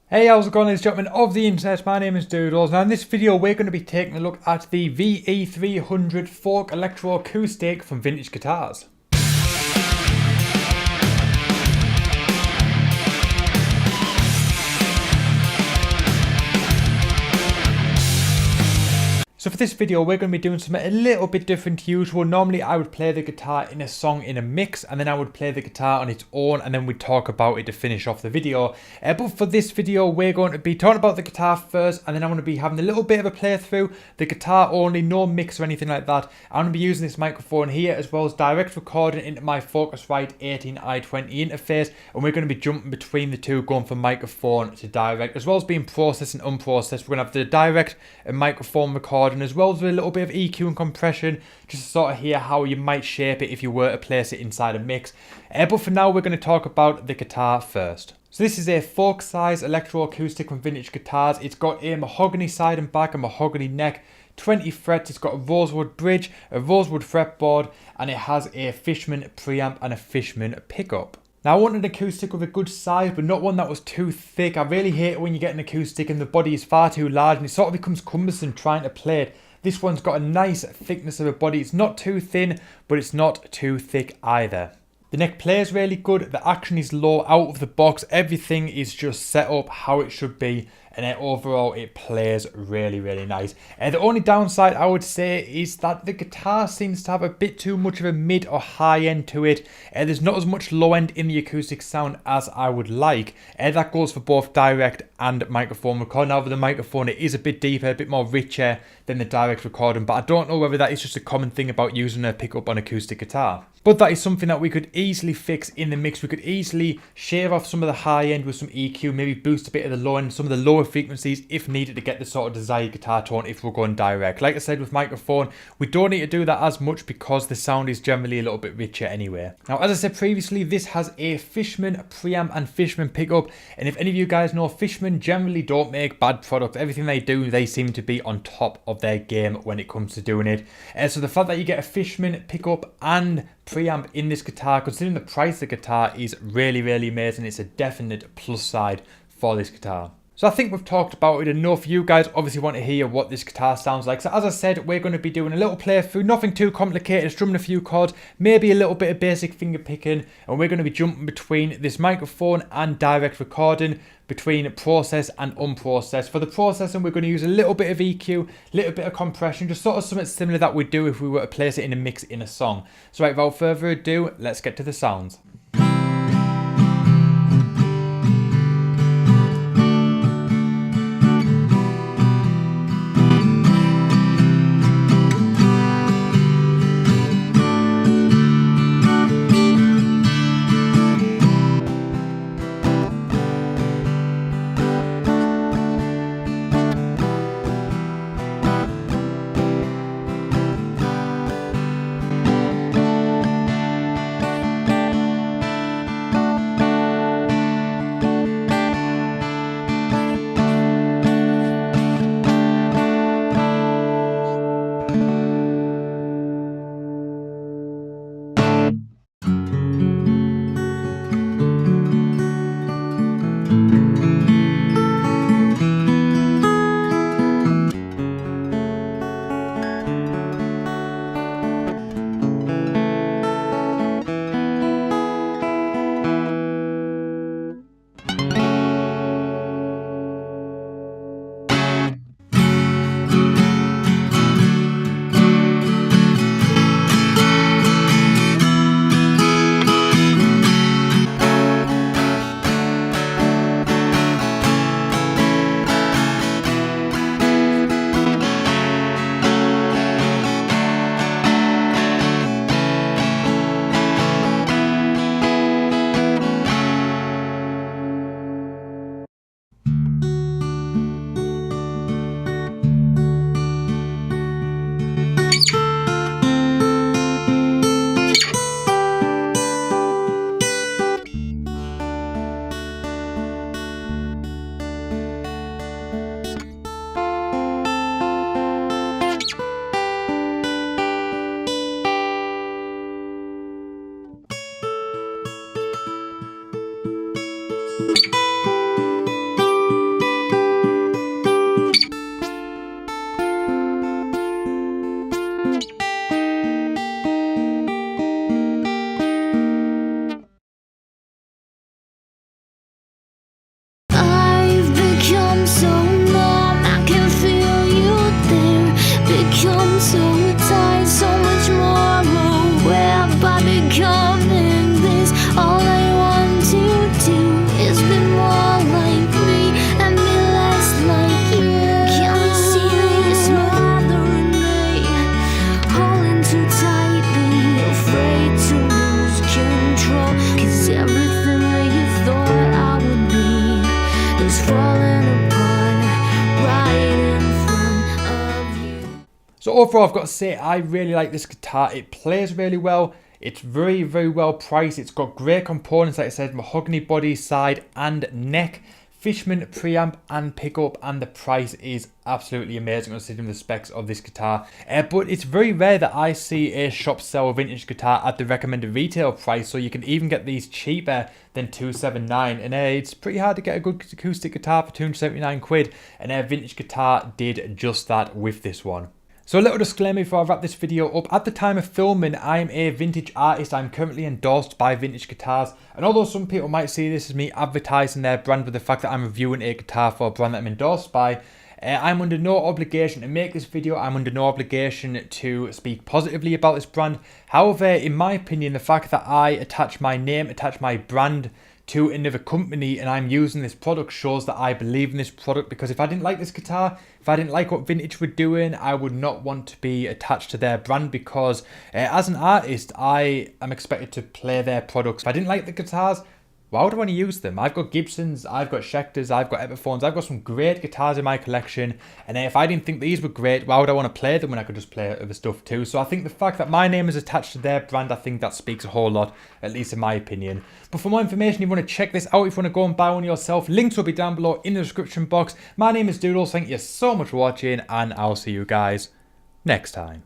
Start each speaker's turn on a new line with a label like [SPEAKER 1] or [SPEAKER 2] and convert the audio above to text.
[SPEAKER 1] Hey, how's it going, ladies and gentlemen of the internet? My name is Doodles. Now in this video we're going to be taking a look at the VE300 Folk Electro Acoustic from Vintage Guitars. So for this video we're going to be doing something a little bit different to usual. Normally I would play the guitar in a song in a mix and then I would play the guitar on its own and then we'd talk about it to finish off the video. But for this video we're going to be talking about the guitar first and then I'm going to be having a little bit of a playthrough. The guitar only, no mix or anything like that. I'm going to be using this microphone here as well as direct recording into my Focusrite 18i20 interface, and we're going to be jumping between the two, going from microphone to direct as well as being processed and unprocessed. We're going to have the direct and microphone recording as well as with a little bit of EQ and compression, just to sort of hear how you might shape it if you were to place it inside a mix. But for now we're going to talk about the guitar first. So this is a folk size electro acoustic from Vintage Guitars. It's got a mahogany side and back, a mahogany neck, 20 frets, it's got a rosewood bridge, a rosewood fretboard, and it has a Fishman preamp and a Fishman pickup. Now I want an acoustic with a good size, but not one that was too thick. I really hate it when you get an acoustic and the body is far too large and it sort of becomes cumbersome trying to play it. This one's got a nice thickness of a body. It's not too thin, but it's not too thick either. The neck plays really good. The action is low out of the box. Everything is just set up how it should be. And then overall it plays really nice. The only downside I would say is that the guitar seems to have a bit too much of a mid or high end to it. There's not as much low end in the acoustic sound as I would like. That goes for both direct and microphone recording. Now with the microphone it is a bit deeper, a bit more richer than the direct recording, but I don't know whether that is just a common thing about using a pickup on acoustic guitar. But that is something that we could easily fix in the mix. We could easily shave off some of the high end with some EQ, maybe boost a bit of the low end, some of the lower frequencies if needed to get the sort of desired guitar tone if we're going direct. Like I said with microphone, we don't need to do that as much because the sound is generally a little bit richer anyway. Now as I said previously, this has a Fishman preamp and Fishman pickup, and if any of you guys know, Fishman generally don't make bad products. Everything they do, they seem to be on top of their game when it comes to doing it. So the fact that you get a Fishman pickup and preamp in this guitar, considering the price of the guitar, is really amazing. It's a definite plus side for this guitar. So I think we've talked about it enough. You guys obviously want to hear what this guitar sounds like. So as I said, we're going to be doing a little playthrough, nothing too complicated, strumming a few chords, maybe a little bit of basic finger picking, and we're going to be jumping between this microphone and direct recording, between process and unprocessed. For the processing, we're going to use a little bit of EQ, a little bit of compression, just sort of something similar that we'd do if we were to place it in a mix in a song. So right, without further ado, let's get to the sounds. So overall, I've got to say, I really like this guitar. It plays really well. It's very, very well priced. It's got great components, like I said, mahogany body, side and neck, Fishman preamp and pickup, and the price is absolutely amazing considering the specs of this guitar. But it's very rare that I see a shop sell a vintage guitar at the recommended retail price, so you can even get these cheaper than $279, and it's pretty hard to get a good acoustic guitar for 279 quid, and a vintage guitar did just that with this one. So a little disclaimer before I wrap this video up. At the time of filming, I'm a vintage artist. I'm currently endorsed by Vintage Guitars. And although some people might see this as me advertising their brand with the fact that I'm reviewing a guitar for a brand that I'm endorsed by, I'm under no obligation to make this video. I'm under no obligation to speak positively about this brand. However, in my opinion, the fact that I attach my name, attach my brand to another company and I'm using this product shows that I believe in this product, because if I didn't like this guitar, if I didn't like what Vintage were doing, I would not want to be attached to their brand, because as an artist, I am expected to play their products. If I didn't like the guitars, why would I want to use them? I've got Gibsons, I've got Schecters, I've got Epiphones, I've got some great guitars in my collection, and if I didn't think these were great, why would I want to play them when I could just play other stuff too? So I think the fact that my name is attached to their brand, I think that speaks a whole lot, at least in my opinion. But for more information, if you want to check this out, if you want to go and buy one yourself, links will be down below in the description box. My name is Doodles, thank you so much for watching, and I'll see you guys next time.